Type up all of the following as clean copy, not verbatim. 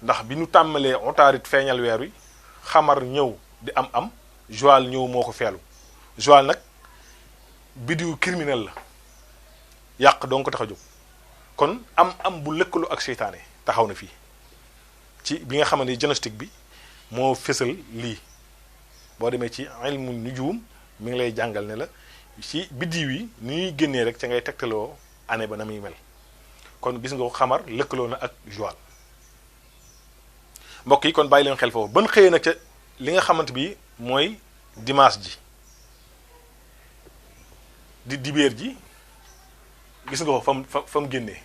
ndax bi ñu tàmmalee otaarit feeñal weer wi xamar ñëw di am Joal ñëw moo ko feelu Joal nag biddiwu criminel la yàq doo ko tax a jóg kon am bu lëkkaloo ak seytaane taxaw na fii ci bi nga xamante ni diagnostic bi moo fésal lii boo demee ci ilmu nujum mi ngi lay jàngal ne la ci biddiw yi ni ñuy génnee rek ca ngay tegtaloo année ba na muy mel kon gis nga ko xamar lëkkaloo na ak Joal mbokk yi kon bàyyi leen xel foofu ban xëyee nag ca li nga xamante bi mooy dimanche ji di dibéer ji gis nga ko fa mu génnee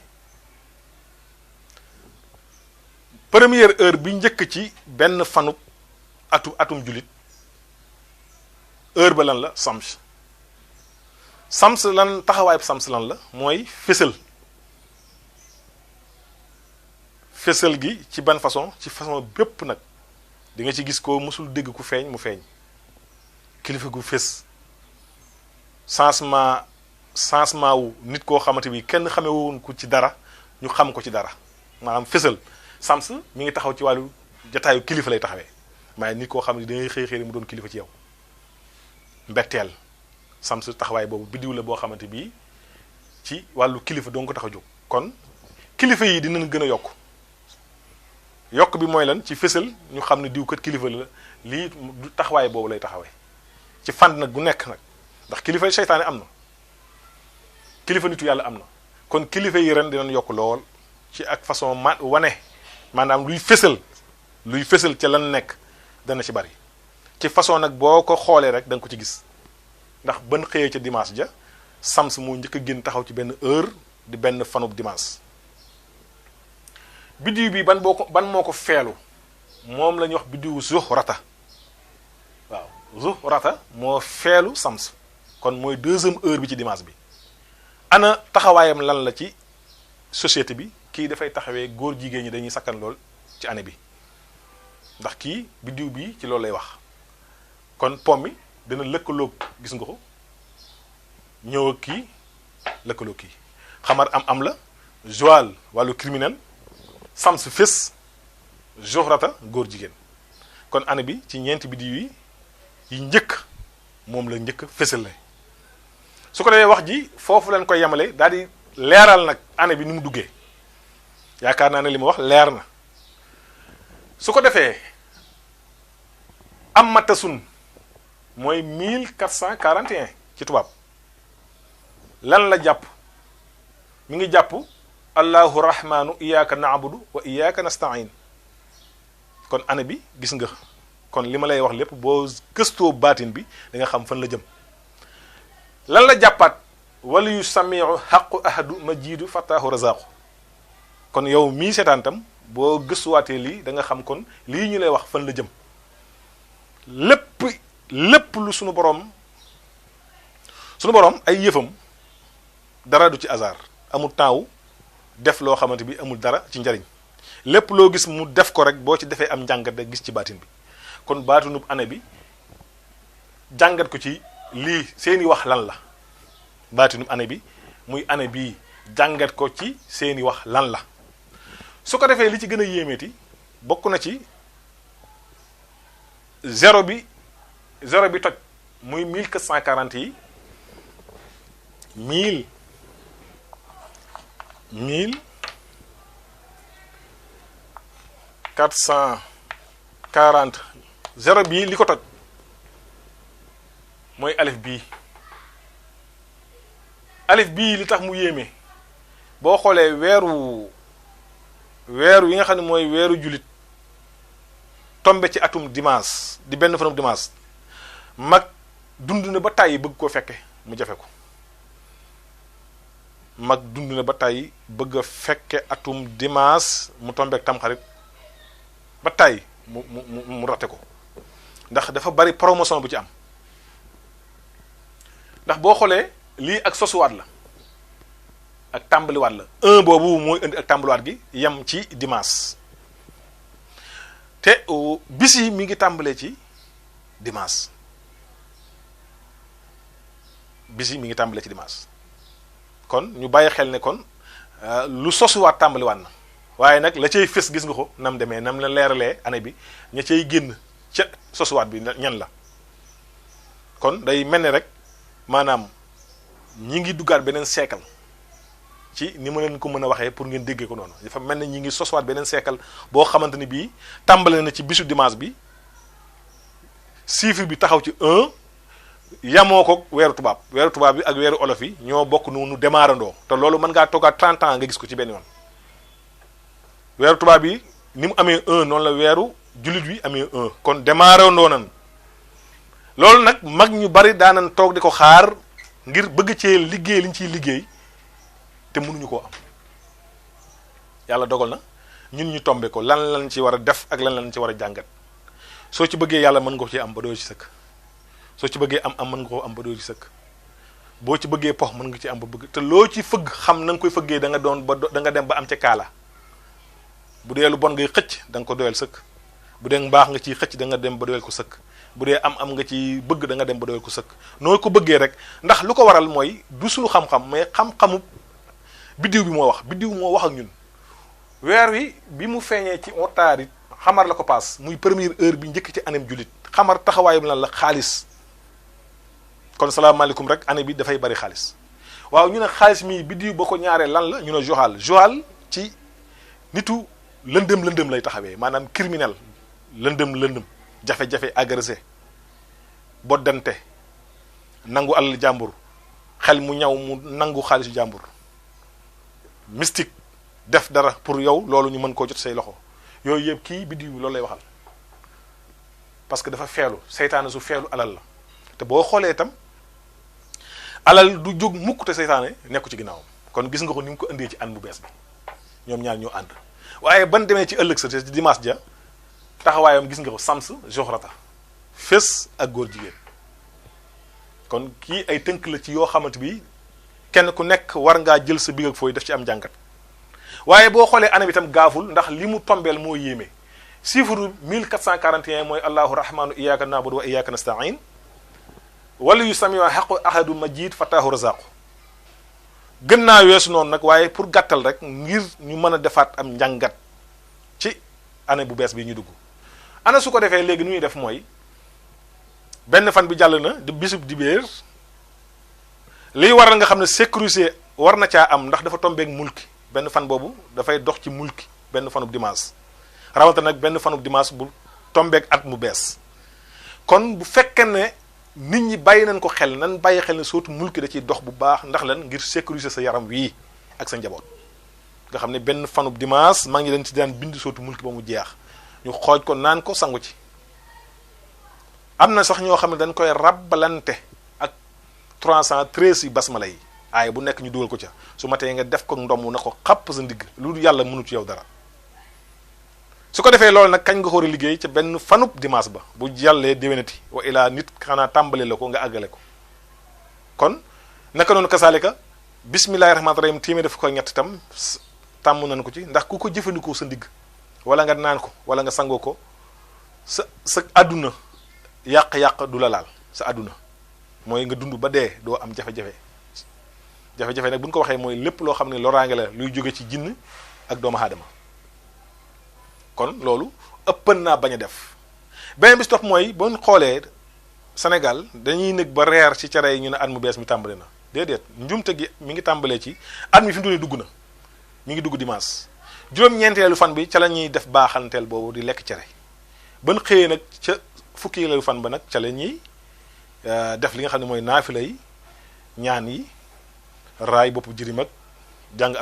première heure bi njëkk ci benn fanub atum julit heure ba lan la sams lan taxawaay bu sams lan la mooy fésal gi ci ban façon ci façon bépp nag di nga ci gis ko mësul dégg ku feeñ mu feeñ kilifa gu fés changement wu nit koo xamante bi kenn xamewoon ko ci dara ñu xam ko ci dara maanaam fésal sams mi ngi taxaw ci wàllu jataayu kilifa lay taxawee waaye nit koo xam ne dangay xëy mu doon kilifa ci yow mbetteel sams taxawaay boobu biddiw la boo xamante bi ci wàllu kilifa doo ko tax a jóg kon kilifa yi dinañ gën a yokk bi mooy lan ci fésal ñu xam ne diw kat kilifa la lii du taxawaay boobu lay taxawee ci fànn nag gu nekk nag ndax kilifa seytaane am na kilifa nitu yàlla am na kon kilifa yi ren dinañ yokk lool ci ak façon maanaam luy fésal ca lan nekk dana ci bari ci façon nag boo ko xoolee rek da nga ko ci gis ndax ban xëyee ca dimanche ja sams moo njëkk a génn taxaw ci benn heure di benn fanub dimanche biddiw bi ban moo ko feelu moom la ñuy wax biddiwu zuhrata waaw zuhrata moo feelu sams kon mooy deuxième heure bi ci dimanche bi ana taxawaayam lan la ci société bi kii dafay taxawee góor jigéen ñi dañuy sakkan lool ci année bi ndax kii biddiw bi ci loolu lay wax kon pom mi dana lëkkaloog gis nga ko ñëw ak kii lëkkaloog kii xamar am la Joal wàllu criminel sams fés joxrata góor jigéen kon année bi ci ñeenti biddiw yi njëkk moom la njëkk fésal la su ko defee wax ji foofu lañ koy yemale daal di leeral nag année bi ni mu duggee yaakaar naa ne li ma wax leer na su ko defee am matasun mooy 1441 ci tubaab lan la jàpp mi ngi jàpp allahu rahmaanu iyyaka na'budu wa iyyaka nasta'in kon année bi gis nga kon li ma lay wax lépp boo gëstoo baatin bi da nga xam fan la jëm lan la jàppaat wala yu samiu xaqu ahadu majidu fataahu razaqu kon yow mii seetaan tam boo gëstuwaatee lii da nga xam kon lii ñu lay wax fan la jëm lépp lu sunu borom ay yëfam dara du ci hasard amul temps def loo xamante bi amul dara ci njariñ lépp loo gis mu def ko rek boo ci defee am njàngat da gis ci baatin bi kon baatunub année bi jàngat ko ci lii seeni wax lan la baatinub année bi muy année bii jàngat ko ci seeni wax lan la su ko defee li ci gën a yéemeeti bokk na ci zéro bi toj muy 1440 yi 1440 zéro bii li ko toj mooy alif bii li tax mu yéeme boo xoolee weeru yi nga xam ne mooy weeru jullit tombe ci atum dimanche di benn fanam dimanche mag dund na ba tàyyi bëgg koo fekke mu jafe ko mag dund na ba tàyyi bëgg a fekke atum dimanche mu tombeek tamxarit ba tàyyi mu rate ko ndax dafa bari promotion bu ci am ndax boo xoolee lii ak sosuwaat la ak tàmbaliwaat la boobu mooy indi ak tàmbaliwaat gi yem ci dimanche te bis yi mi ngi tàmbalee ci dimanche kon ñu bàyyi xel ne kon lu sosuwaat tàmbaliwaat na waaye nag la cay fës gis nga ko nam demee nam la leeralee année bi ña cay génn ca sosuwaat bi ñan la. kon day mel ni rek maanaam ñi ngi duggaat beneen siècle ci ni ma leen ko mën a waxee pour ngeen déggee ko noonu dafa mel ni ñi ngi sosuwaat beneen siècle boo xamante ni bii tàmbale na ci bisu dimanche bi chiffre bi taxaw ci 1 yamoo ko weeru tubaab bi ak weeru olof yi ñoo bokk nu démarrandoo te loolu mën ngaa toogaat 30 ans nga gis ko ci benn yoon weeru tubaab bi ni mu amee 1 noonu la weeru jullit wi amee 1 kon démarrandoo nan loolu nag mag ñu bari daanan toog di ko xaar ngir bëgg cee liggéey liñ ciy liggéey te mënuñu koo am yàlla dogal na ñun ñu tombe ko lan lañ ci war a def ak lan lañ ci war a jàngat soo ci bëggee yàlla mën nga ko ci am ba doo ci sëkk soo ci bëggee am mën nga ko am ba doo ci sëkk boo ci bëggee pox mën nga ci am ba bëgg te loo ci fëgg xam na nga koy fëggee da nga doon ba da nga dem ba am ca kaala bu dee lu bon ngay xëcc da nga ko doyal sëkk bu dee mbaax nga ciy xëcc da nga dem ba doyal ko sëkk bu dee am nga ci bëgg da nga dem ba doyal ko sëkk noo ko bëggee rek ndax lu ko waral mooy du suñu xam-xam mais xam-xamu biddiw bi moo wax ak ñun weer wi bi mu feeñee ci otaarit xamar la ko paas muy première heure bi njëkk ci anem jullit xamar taxawaayam lan la xaalis kon salaamaaleykum rek année bi dafay bari xaalis waaw ñu ne xaalis mii biddiw ba ko ñaaree lan la ñu ne joxal ci nitu lëndëm lay taxawee maanaam criminel lëndëm jafe-jafe agressé boddante nangu alal jàmbur xel mu ñaw mu nangu xaalisu jàmbur mystique def dara pour yow loolu ñu mën koo jot say loxo yooyu yëpp kii biddiw bi loolu lay waxal parce que dafa feelu seytaane su feelu alal la te boo xoolee itam alal du jóg mukk te seytaane nekku ci ginnaawam kon gis nga ko ni mu ko indee ci ànd bu bees bi ñoom ñaar ñoo ànd waaye ban demee ci ëllëg sa ci dimanche ja taxawaayam gis nga ko sams joxrata fés ak góor jigéen kon kii ay tënk la ci yoo xamante bi kenn ku nekk war ngaa jël sa big ak fooy def ci am jàngat waaye boo xoolee année bi itam gaaful ndax li mu tombeel moo yéeme chiffre 1441 mooy allahu rahmanu iyyaka na'budu wa iyyaka nasta'in wala yu sami wa xaqu ahadu majid fataahu razaqu gën naa weesu noonu nag waaye pour gàttal rek ngir ñu mën a defaat am njàngat ci année bu bees bi ñu dugg ana su ko defee léegi nu ñuy def mooy benn fan bi jàll na di bisub dibéer liy waral nga xam ne sécurité war na caa am ndax dafa tombeek mulki benn fan boobu dafay dox ci mulki benn fanub dimanche rawante nag benn fanub dimanche bu tombeek at mu bees kon bu fekkee ne nit ñi bàyyi nañ ko xel nan bàyyi xel ne sootu mulki da ciy dox bu baax ndax lan ngir sécuriser sa yaram wii ak sa njaboot nga xam ne benn fanub dimanche maa ngi leen ci daan bind sootu mulki ba mu jeex ñu xooj ko naan ko sangu ci am na sax ñoo xam ne dañ koy rabbalante ak 313 yi basmala yi aay bu nekk ñu dugal ko ca su ma tee nga def ko ndomm na ko xapp sa ndigg lu yàlla mënu ci yow dara su ko defee loolu nag kañ nga ko war a liggéey ca benn fanub dimanche ba bu jàllee déwénati wa ilaa nit xanaa tàmbale la ko nga àggale ko kon naka noonu kasaalika bismillahi rahmaani rahim téeméer def ko ñett itam tàmm nañ ko ci ndax ku ko jëfandikoo sa ndigg wala nga naan ko wala nga sangoo ko sa àdduna yàq-yàq du la laal sa àdduna mooy nga dund ba dee doo am jafe-jafe nag bu ñu ko waxee mooy lépp loo xam ne loraange la luy jóge ci jinn ak doomu aadama kon loolu ëppan naa bañ a def beneen bis topp mooy boo xoolee Sénégal dañuy nekk ba reer ci cere yi ñu ne at mu bees mi tàmbale na déedéet njumte gi mi ngi tàmbalee ci at mi fi mu toll nii dugg na mi ngi dugg dimanche juróom-ñeenteelu fan bi ca la ñuy def baaxanteel boobu di lekk cere ban xëyee nag ca fukkeelu fan ba nag ca la ñuy def li nga xam ne mooy naafila yi ñaan yi raay bopp jirim ak jàng